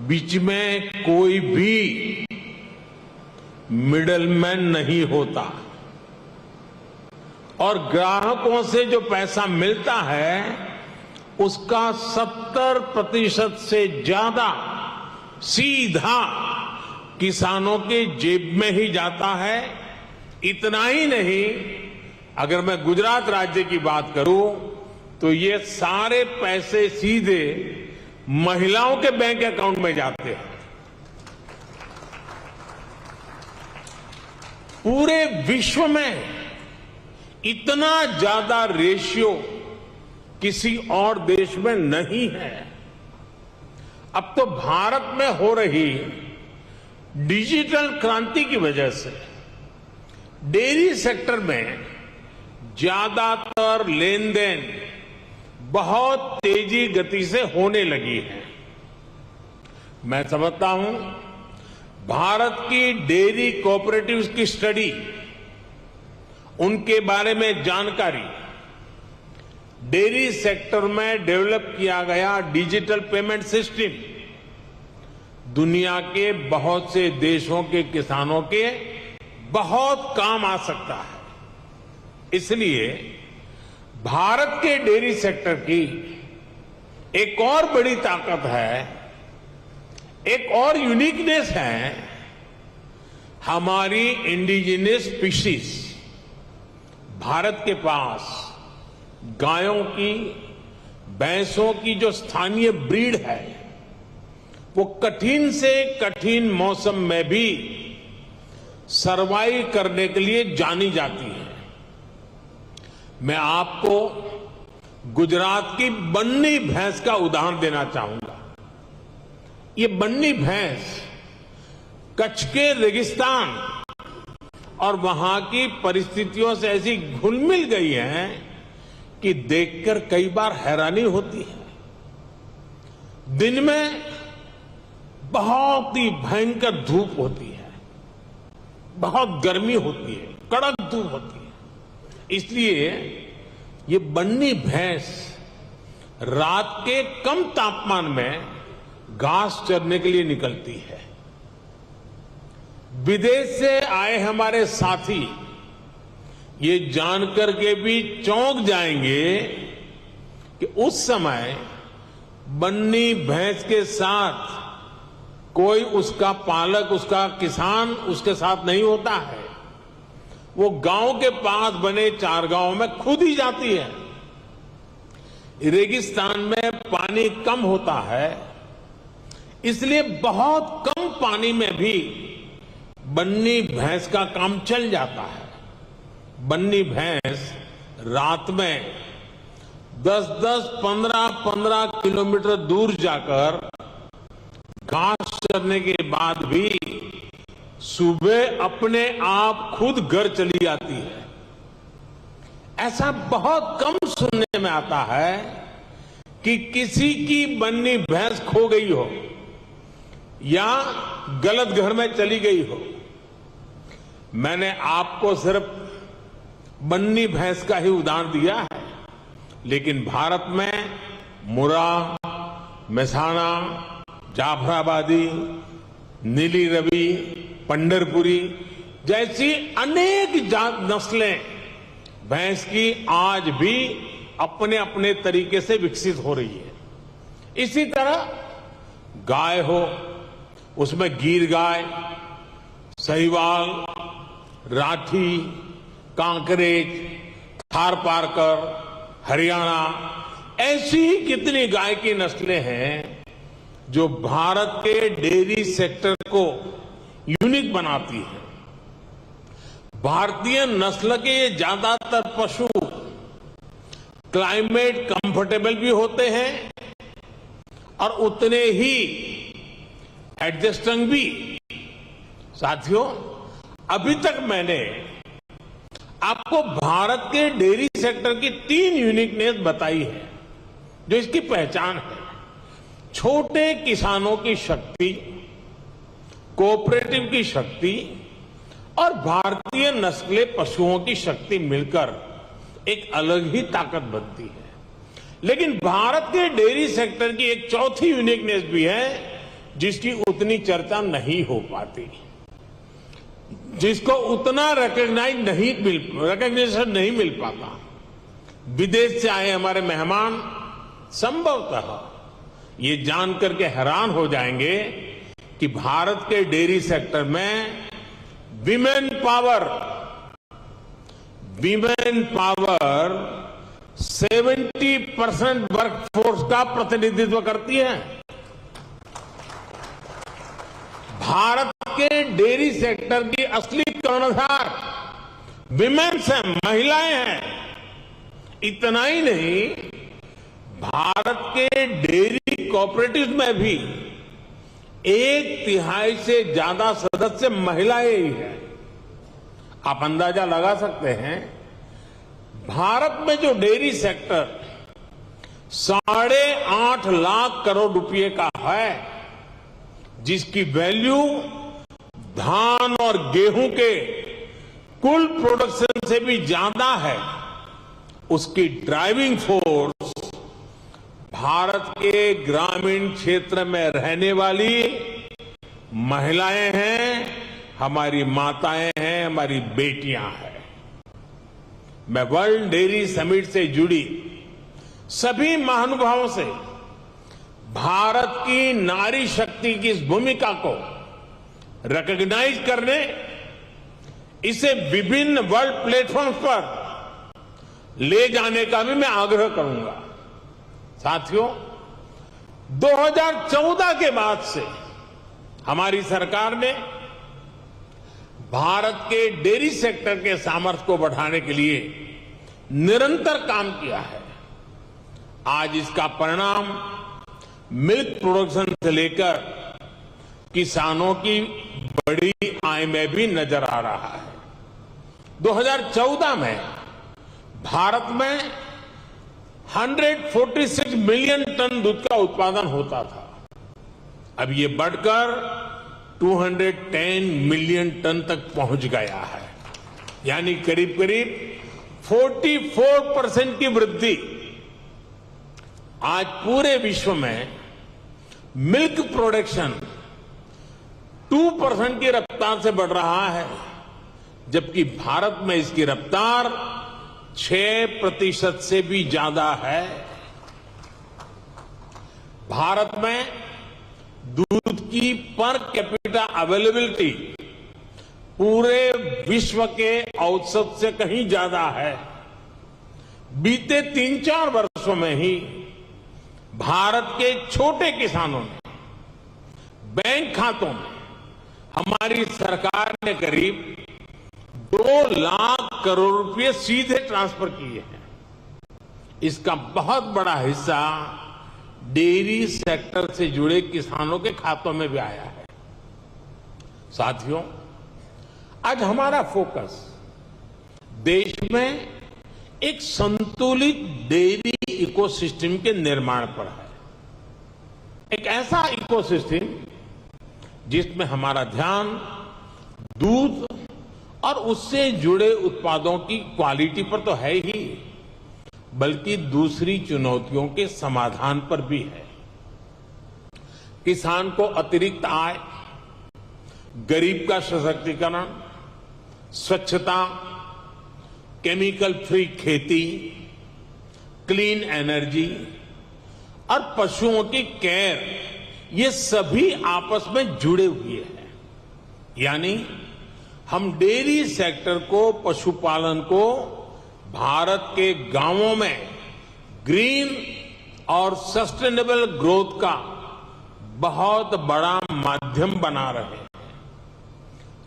बीच में कोई भी मिडलमैन नहीं होता और ग्राहकों से जो पैसा मिलता है उसका 70% से ज्यादा सीधा किसानों के जेब में ही जाता है। इतना ही नहीं, अगर मैं गुजरात राज्य की बात करूं तो ये सारे पैसे सीधे महिलाओं के बैंक अकाउंट में जाते हैं। पूरे विश्व में इतना ज्यादा रेशियो किसी और देश में नहीं है। अब तो भारत में हो रही डिजिटल क्रांति की वजह से डेयरी सेक्टर में ज्यादातर लेन देन बहुत तेजी गति से होने लगी है। मैं समझता हूं भारत की डेयरी कोऑपरेटिव्स की स्टडी, उनके बारे में जानकारी, डेयरी सेक्टर में डेवलप किया गया डिजिटल पेमेंट सिस्टम दुनिया के बहुत से देशों के किसानों के बहुत काम आ सकता है। इसलिए भारत के डेयरी सेक्टर की एक और बड़ी ताकत है, एक और यूनिकनेस है, हमारी इंडिजिनस स्पीशीज। भारत के पास गायों की, भैंसों की जो स्थानीय ब्रीड है, वो कठिन से कठिन मौसम में भी सरवाइव करने के लिए जानी जाती है। मैं आपको गुजरात की बन्नी भैंस का उदाहरण देना चाहूंगा। ये बन्नी भैंस कच्छ के रेगिस्तान और वहां की परिस्थितियों से ऐसी घुल मिल गई है कि देखकर कई बार हैरानी होती है। दिन में बहुत ही भयंकर धूप होती है, बहुत गर्मी होती है, कड़क धूप होती है। इसलिए ये बन्नी भैंस रात के कम तापमान में घास चरने के लिए निकलती है। विदेश से आए हमारे साथी ये जानकर के भी चौंक जाएंगे कि उस समय बन्नी भैंस के साथ कोई उसका पालक, उसका किसान उसके साथ नहीं होता है। वो गांव के पास बने चारगांव में खुद ही जाती है। रेगिस्तान में पानी कम होता है, इसलिए बहुत कम पानी में भी बन्नी भैंस का काम चल जाता है। बन्नी भैंस रात में 10-10, 15-15 किलोमीटर दूर जाकर घास चरने के बाद भी सुबह अपने आप खुद घर चली आती है। ऐसा बहुत कम सुनने में आता है कि किसी की बन्नी भैंस खो गई हो या गलत घर में चली गई हो। मैंने आपको सिर्फ बन्नी भैंस का ही उदाहरण दिया है, लेकिन भारत में मुरा, मेहसाणा, जाफराबादी, नीली रवि, पंढरपुरी जैसी अनेक जात नस्लें भैंस की आज भी अपने अपने तरीके से विकसित हो रही है। इसी तरह गाय हो, उसमें गीर गाय, साहिवाल, राठी, कांकरेज, थारपारकर, हरियाणा, ऐसी कितनी गाय की नस्लें हैं जो भारत के डेयरी सेक्टर को यूनिक बनाती है। भारतीय नस्ल के ये ज्यादातर पशु क्लाइमेट कंफर्टेबल भी होते हैं और उतने ही एडजस्टिंग भी। साथियों, अभी तक मैंने आपको भारत के डेयरी सेक्टर की 3 यूनिकनेस बताई है जो इसकी पहचान है। छोटे किसानों की शक्ति, कोऑपरेटिव की शक्ति और भारतीय नस्ले पशुओं की शक्ति मिलकर एक अलग ही ताकत बनती है। लेकिन भारत के डेयरी सेक्टर की एक चौथी यूनिकनेस भी है जिसकी उतनी चर्चा नहीं हो पाती, जिसको उतना रिकॉग्निशन नहीं मिल पाता। विदेश से आए हमारे मेहमान संभवतः ये जानकर के हैरान हो जाएंगे कि भारत के डेयरी सेक्टर में विमेन पावर 70% वर्कफोर्स का प्रतिनिधित्व करती है। भारत के डेयरी सेक्टर की असली कर्णधार विमेन्स हैं, महिलाएं हैं। इतना ही नहीं, भारत के डेयरी कोऑपरेटिव में भी 1/3 से ज्यादा सदस्य महिलाएं ही हैं। आप अंदाजा लगा सकते हैं, भारत में जो डेयरी सेक्टर 8.5 लाख करोड़ रुपए का है, जिसकी वैल्यू धान और गेहूं के कुल प्रोडक्शन से भी ज्यादा है, उसकी ड्राइविंग फोर्स भारत के ग्रामीण क्षेत्र में रहने वाली महिलाएं हैं, हमारी माताएं हैं, हमारी बेटियां हैं। मैं वर्ल्ड डेयरी समिट से जुड़ी सभी महानुभावों से भारत की नारी शक्ति की इस भूमिका को रिकॉग्नाइज करने, इसे विभिन्न वर्ल्ड प्लेटफॉर्म्स पर ले जाने का भी मैं आग्रह करूंगा। साथियों, 2014 के बाद से हमारी सरकार ने भारत के डेयरी सेक्टर के सामर्थ्य को बढ़ाने के लिए निरंतर काम किया है। आज इसका परिणाम मिल्क प्रोडक्शन से लेकर किसानों की बड़ी आय में भी नजर आ रहा है। 2014 में भारत में 146 मिलियन टन दूध का उत्पादन होता था। अब ये बढ़कर 210 मिलियन टन तक पहुंच गया है, यानी करीब करीब 44% की वृद्धि। आज पूरे विश्व में मिल्क प्रोडक्शन 2% की रफ्तार से बढ़ रहा है, जबकि भारत में इसकी रफ्तार 6% से भी ज्यादा है। भारत में दूध की पर कैपिटा अवेलेबिलिटी पूरे विश्व के औसत से कहीं ज्यादा है। बीते 3-4 वर्षों में ही भारत के छोटे किसानों ने बैंक खातों में हमारी सरकार ने करीब 2 लाख करोड़ रुपए सीधे ट्रांसफर किए हैं। इसका बहुत बड़ा हिस्सा डेयरी सेक्टर से जुड़े किसानों के खातों में भी आया है। साथियों, आज हमारा फोकस देश में एक संतुलित डेयरी इकोसिस्टम के निर्माण पर है। एक ऐसा इकोसिस्टम जिसमें हमारा ध्यान दूध और उससे जुड़े उत्पादों की क्वालिटी पर तो है ही, बल्कि दूसरी चुनौतियों के समाधान पर भी है। किसान को अतिरिक्त आय, गरीब का सशक्तिकरण, स्वच्छता, केमिकल फ्री खेती, क्लीन एनर्जी और पशुओं की केयर, ये सभी आपस में जुड़े हुए हैं। यानी हम डेयरी सेक्टर को, पशुपालन को भारत के गांवों में ग्रीन और सस्टेनेबल ग्रोथ का बहुत बड़ा माध्यम बना रहे हैं।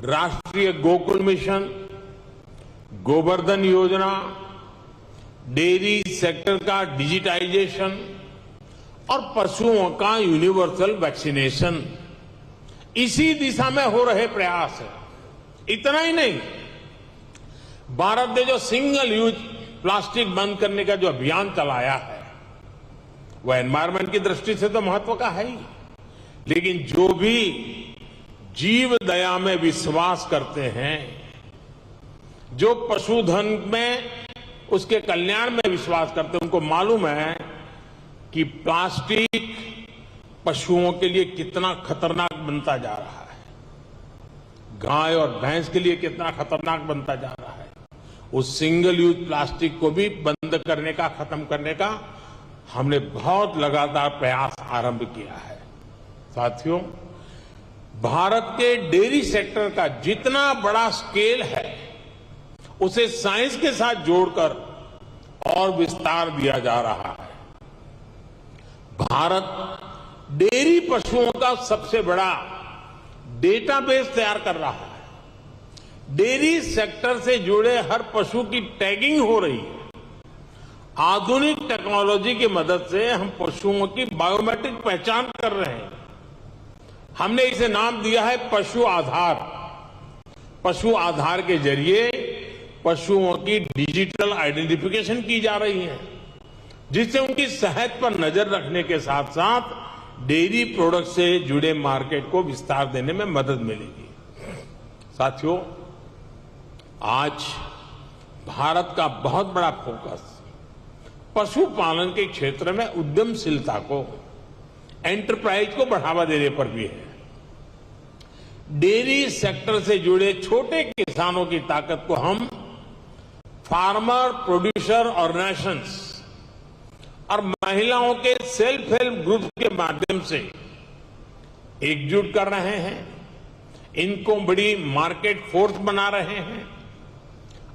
राष्ट्रीय गोकुल मिशन, गोवर्धन योजना, डेयरी सेक्टर का डिजिटाइजेशन और पशुओं का यूनिवर्सल वैक्सीनेशन, इसी दिशा में हो रहे प्रयास है। इतना ही नहीं, भारत ने जो सिंगल यूज प्लास्टिक बंद करने का जो अभियान चलाया है, वह एनवायरमेंट की दृष्टि से तो महत्व का है ही, लेकिन जो भी जीव दया में विश्वास करते हैं, जो पशुधन में उसके कल्याण में विश्वास करते हैं, उनको मालूम है कि प्लास्टिक पशुओं के लिए कितना खतरनाक बनता जा रहा है, गाय और भैंस के लिए कितना खतरनाक बनता जा रहा है। उस सिंगल यूज प्लास्टिक को भी बंद करने का, खत्म करने का हमने बहुत लगातार प्रयास आरंभ किया है। साथियों, भारत के डेयरी सेक्टर का जितना बड़ा स्केल है, उसे साइंस के साथ जोड़कर और विस्तार दिया जा रहा है। भारत डेयरी पशुओं का सबसे बड़ा डेटाबेस तैयार कर रहा है। डेयरी सेक्टर से जुड़े हर पशु की टैगिंग हो रही है। आधुनिक टेक्नोलॉजी की मदद से हम पशुओं की बायोमेट्रिक पहचान कर रहे हैं। हमने इसे नाम दिया है पशु आधार। पशु आधार के जरिए पशुओं की डिजिटल आइडेंटिफिकेशन की जा रही है, जिससे उनकी सेहत पर नजर रखने के साथ साथ डेयरी प्रोडक्ट से जुड़े मार्केट को विस्तार देने में मदद मिलेगी। साथियों, आज भारत का बहुत बड़ा फोकस पशुपालन के क्षेत्र में उद्यमशीलता को, एंटरप्राइज को बढ़ावा देने पर भी है। डेयरी सेक्टर से जुड़े छोटे किसानों की ताकत को हम फार्मर प्रोड्यूसर ऑर्गेनाइजेशंस और महिलाओं के सेल्फ हेल्प ग्रुप के माध्यम से एकजुट कर रहे हैं, इनको बड़ी मार्केट फोर्स बना रहे हैं।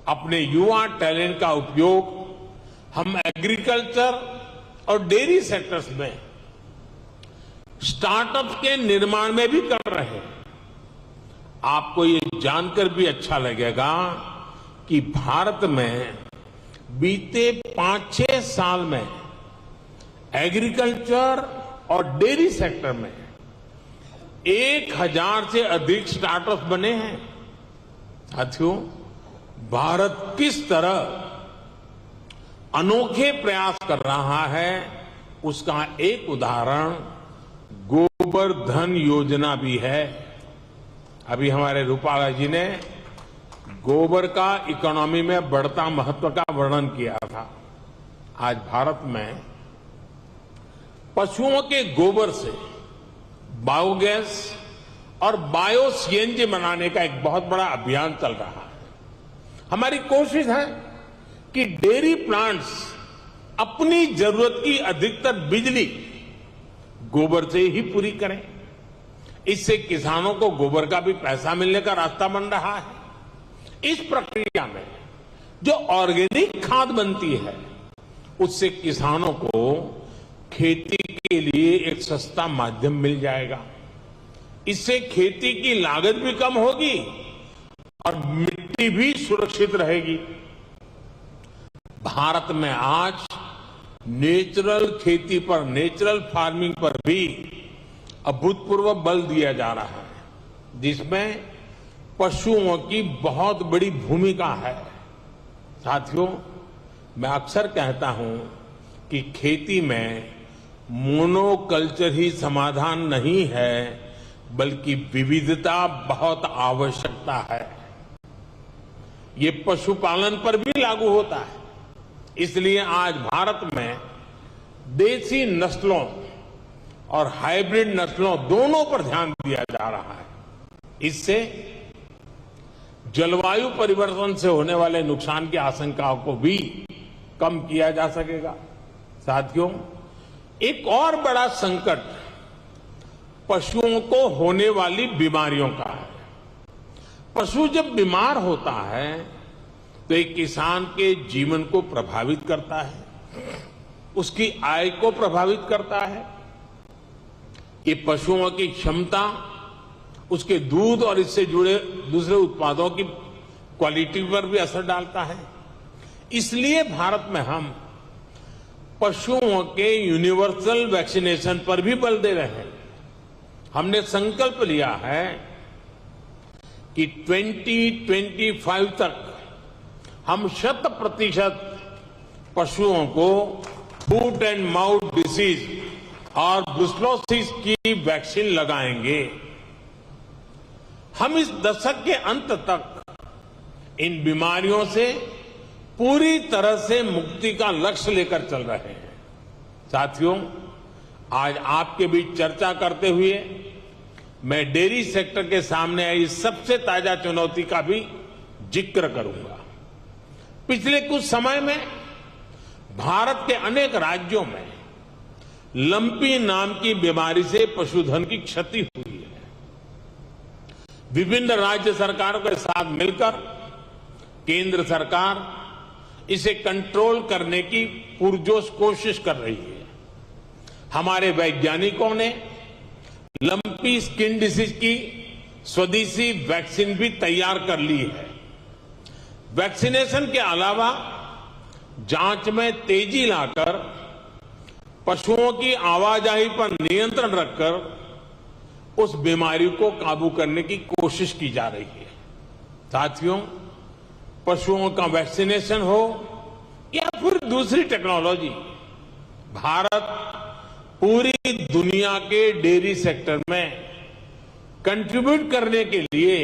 अपने युवा टैलेंट का उपयोग हम एग्रीकल्चर और डेयरी सेक्टर्स में स्टार्टअप्स के निर्माण में भी कर रहे हैं। आपको ये जानकर भी अच्छा लगेगा कि भारत में बीते 5-6 साल में एग्रीकल्चर और डेयरी सेक्टर में 1000 से अधिक स्टार्टअप्स बने हैं। साथियों, भारत किस तरह अनोखे प्रयास कर रहा है, उसका एक उदाहरण गोबर धन योजना भी है। अभी हमारे रूपाला जी ने गोबर का इकोनॉमी में बढ़ता महत्व का वर्णन किया था। आज भारत में पशुओं के गोबर से बायोगैस और बायो सीएनजी बनाने का एक बहुत बड़ा अभियान चल रहा है। हमारी कोशिश है कि डेयरी प्लांट्स अपनी जरूरत की अधिकतर बिजली गोबर से ही पूरी करें। इससे किसानों को गोबर का भी पैसा मिलने का रास्ता बन रहा है। इस प्रक्रिया में जो ऑर्गेनिक खाद बनती है, उससे किसानों को खेती के लिए एक सस्ता माध्यम मिल जाएगा। इससे खेती की लागत भी कम होगी और मिट्टी भी सुरक्षित रहेगी। भारत में आज नेचुरल खेती पर, नेचुरल फार्मिंग पर भी अभूतपूर्व बल दिया जा रहा है, जिसमें पशुओं की बहुत बड़ी भूमिका है। साथियों, मैं अक्सर कहता हूं कि खेती में मोनोकल्चर ही समाधान नहीं है, बल्कि विविधता बहुत आवश्यकता है। ये पशुपालन पर भी लागू होता है। इसलिए आज भारत में देसी नस्लों और हाइब्रिड नस्लों दोनों पर ध्यान दिया जा रहा है। इससे जलवायु परिवर्तन से होने वाले नुकसान की आशंकाओं को भी कम किया जा सकेगा। साथियों, एक और बड़ा संकट पशुओं को होने वाली बीमारियों का है। पशु जब बीमार होता है तो एक किसान के जीवन को प्रभावित करता है, उसकी आय को प्रभावित करता है। ये पशुओं की क्षमता, उसके दूध और इससे जुड़े दूसरे उत्पादों की क्वालिटी पर भी असर डालता है। इसलिए भारत में हम पशुओं के यूनिवर्सल वैक्सीनेशन पर भी बल दे रहे हैं। हमने संकल्प लिया है कि 2025 तक हम 100% पशुओं को फूट एंड माउथ डिसीज और ब्रुसेलोसिस की वैक्सीन लगाएंगे। हम इस दशक के अंत तक इन बीमारियों से पूरी तरह से मुक्ति का लक्ष्य लेकर चल रहे हैं। साथियों, आज आपके बीच चर्चा करते हुए मैं डेयरी सेक्टर के सामने आई सबसे ताजा चुनौती का भी जिक्र करूंगा। पिछले कुछ समय में भारत के अनेक राज्यों में लंपी नाम की बीमारी से पशुधन की क्षति हुई है। विभिन्न राज्य सरकारों के साथ मिलकर केंद्र सरकार इसे कंट्रोल करने की पुरजोश कोशिश कर रही है। हमारे वैज्ञानिकों ने लंपी स्किन डिसीज की स्वदेशी वैक्सीन भी तैयार कर ली है। वैक्सीनेशन के अलावा जांच में तेजी लाकर पशुओं की आवाजाही पर नियंत्रण रखकर उस बीमारी को काबू करने की कोशिश की जा रही है। साथियों, पशुओं का वैक्सीनेशन हो या फिर दूसरी टेक्नोलॉजी, भारत पूरी दुनिया के डेयरी सेक्टर में कंट्रीब्यूट करने के लिए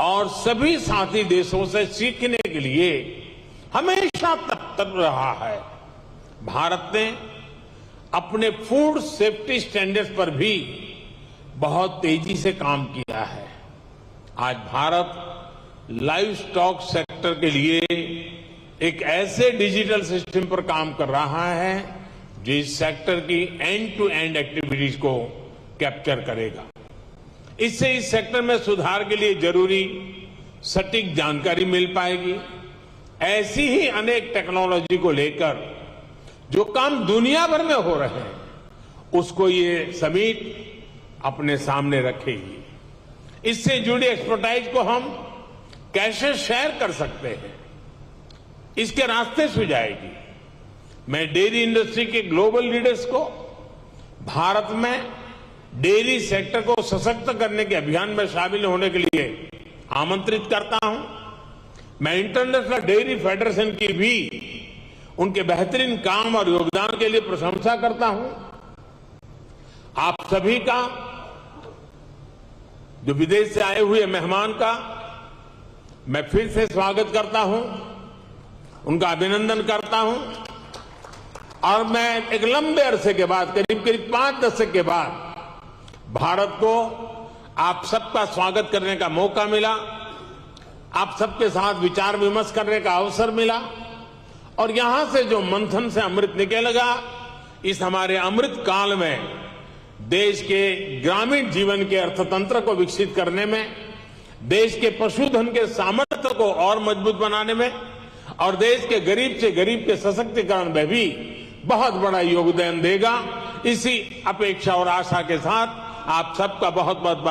और सभी साथी देशों से सीखने के लिए हमेशा तत्पर रहा है। भारत ने अपने फूड सेफ्टी स्टैंडर्ड्स पर भी बहुत तेजी से काम किया है। आज भारत लाइव स्टॉक सेक्टर के लिए एक ऐसे डिजिटल सिस्टम पर काम कर रहा है जो इस सेक्टर की एंड टू एंड एक्टिविटीज को कैप्चर करेगा। इससे इस सेक्टर में सुधार के लिए जरूरी सटीक जानकारी मिल पाएगी। ऐसी ही अनेक टेक्नोलॉजी को लेकर जो काम दुनिया भर में हो रहे हैं, उसको ये समिट अपने सामने रखेगी। इससे जुड़ी एक्सपर्टाइज को हम कैसे शेयर कर सकते हैं, इसके रास्ते सुझाएगी। मैं डेयरी इंडस्ट्री के ग्लोबल लीडर्स को भारत में डेयरी सेक्टर को सशक्त करने के अभियान में शामिल होने के लिए आमंत्रित करता हूं। मैं इंटरनेशनल डेयरी फेडरेशन की भी उनके बेहतरीन काम और योगदान के लिए प्रशंसा करता हूं। आप सभी का, जो विदेश से आए हुए मेहमान का, मैं फिर से स्वागत करता हूं, उनका अभिनंदन करता हूं। और मैं एक लंबे अरसे के बाद, करीब 5 दशक के बाद भारत को आप सबका स्वागत करने का मौका मिला, आप सबके साथ विचार विमर्श करने का अवसर मिला और यहां से जो मंथन से अमृत निकलेगा, इस हमारे अमृत काल में देश के ग्रामीण जीवन के अर्थतंत्र को विकसित करने में, देश के पशुधन के सामर्थ्य को और मजबूत बनाने में और देश के गरीब से गरीब के सशक्तिकरण में भी बहुत बड़ा योगदान देगा। इसी अपेक्षा और आशा के साथ आप सबका बहुत बहुत